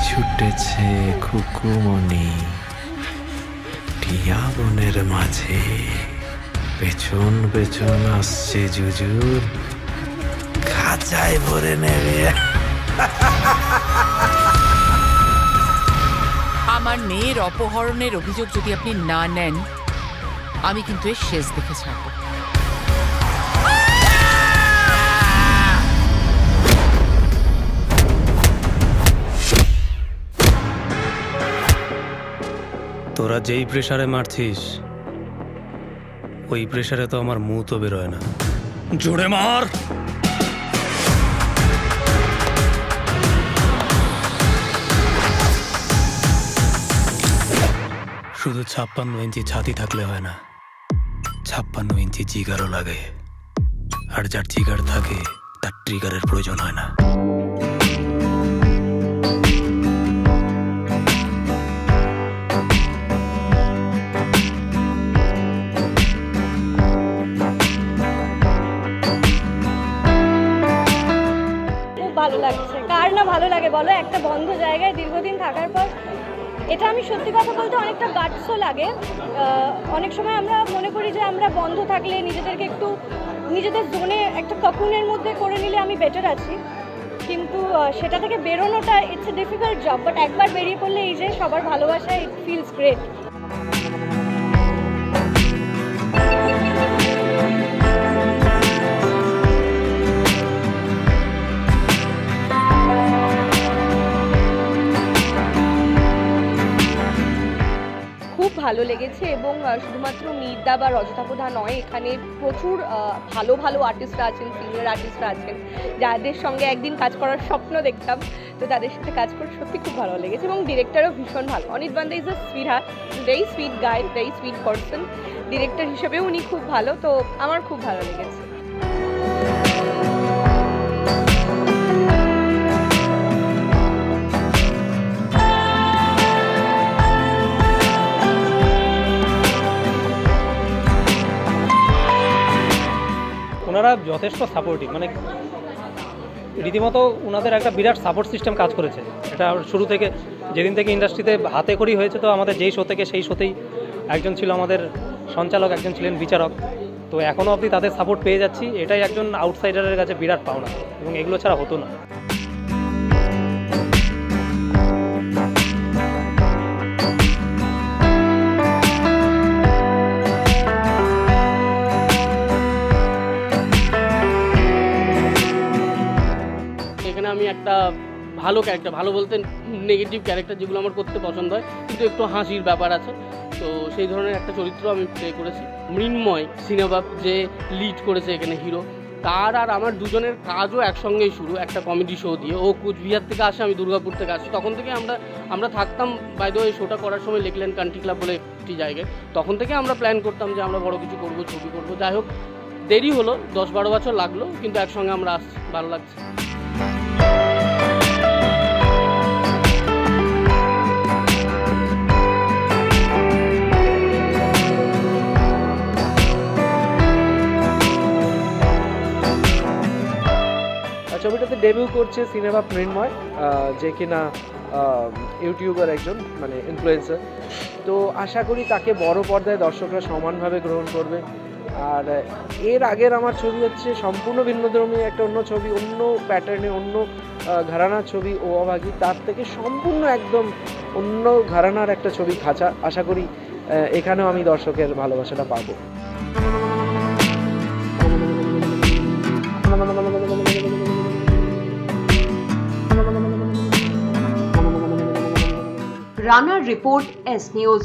ছুটেছে খুকুমণি টিয়া বনের মাঝে, পেছন পেছন আসছে জুজুর, খাঁচায় ভরে নেবে। আমার মেয়ের অপহরণের অভিযোগ যদি আপনি না নেন, আমি কিন্তু এর শেষ দেখে ছাড়ব। তোরা যেই প্রেসারে মারছিস, ওই প্রেসারে তো আমার মুখ তো বেরোয় না। জোরে মার। শুধু 56 ইঞ্চি ছাতি থাকলে হয় না, 56 ইঞ্চি জিগারও লাগে। আর যার জিগার থাকে তার ট্রিগারের প্রয়োজন হয় না। ভালো লাগছে, কার না ভালো লাগে বলো? একটা বন্ধ জায়গায় দীর্ঘদিন থাকার পর এটা আমি সত্যি কথা বলতে অনেকটা গাটসও লাগে। অনেক সময় আমরা মনে করি যে আমরা বন্ধ থাকলে নিজেদেরকে একটু নিজেদের জোনে একটা ককুনের মধ্যে করে নিলে আমি বেটার আছি, কিন্তু সেটা থেকে বেরোনোটা it's a difficult job. But একবার বেরিয়ে পড়লে এই যে সবার ভালোবাসা, ইট ফিলস গ্রেট। খুব ভালো লেগেছে এবং শুধুমাত্র মির্দা বা রজতাপদা নয়, এখানে প্রচুর ভালো ভালো আর্টিস্টরা আছেন, সিনিয়র আর্টিস্টরা আছেন, যাদের সঙ্গে একদিন কাজ করার স্বপ্ন দেখতাম। তো তাদের সাথে কাজ করে সত্যি খুব ভালো লেগেছে এবং ডিরেক্টরও ভীষণ ভালো। Anirban is a sweetheart, very sweet guy, very sweet person. Director হিসেবেও উনি খুব ভালো, তো আমার খুব ভালো লেগেছে। ওনারা যথেষ্ট সাপোর্টিভ, মানে রীতিমতো ওনাদের একটা বিরাট সাপোর্ট সিস্টেম কাজ করেছে। এটা শুরু থেকে, যেদিন থেকে ইন্ডাস্ট্রিতে হাতে করি হয়েছে, তো আমাদের যেই শো থেকে সেই শোতেই একজন ছিল আমাদের সঞ্চালক, একজন ছিলেন বিচারক। তো এখনও অবধি তাদের সাপোর্ট পেয়ে যাচ্ছি, এটাই একজন আউটসাইডারের কাছে বিরাট পাওনা এবং এগুলো ছাড়া হতো না। এখানে আমি একটা ভালো ক্যারেক্টার, ভালো বলতে নেগেটিভ ক্যারেক্টার যেগুলো আমার করতে পছন্দ হয়, কিন্তু একটু হাসির ব্যাপার আছে, তো সেই ধরনের একটা চরিত্র আমি প্লে করেছি। মৃন্ময় সিনেমা যে লিড করেছে এখানে হিরো, তার আর আমার দুজনের কাজও একসঙ্গেই শুরু, একটা কমেডি শো দিয়ে। ও কুচবিহার থেকে আসে, আমি দুর্গাপুর থেকে আসি। তখন থেকে আমরা থাকতাম, বাইরে এই শোটা করার সময় লিখলেন কান্ট্রি ক্লাব বলে একটি জায়গায়, তখন থেকে আমরা প্ল্যান করতাম যে আমরা বড় কিছু করবো, ছবি করবো। যাই হোক, দেরি হলো, 10-12 বছর লাগলো, কিন্তু একসঙ্গে আমরা আসছি, ভালো লাগছে। ছবিটাতে ডেবিউ করছে সিনেমা মৃন্ময়, যে কিনা ইউটিউবার, একজন মানে ইনফ্লুয়েন্সার। তো আশা করি তাকে বড় পর্দায় দর্শকরা সমানভাবে গ্রহণ করবে। আর এর আগের আমার ছবি হচ্ছে সম্পূর্ণ ভিন্নধর্মী একটা অন্য ছবি, অন্য প্যাটার্নে, অন্য ঘরানার ছবি, ও অভাগী। তার থেকে সম্পূর্ণ একদম অন্য ঘরানার একটা ছবি খাঁচা। আশা করি এখানেও আমি দর্শকের ভালোবাসাটা পাবো। রানার রিপোর্ট, এস নিউজ।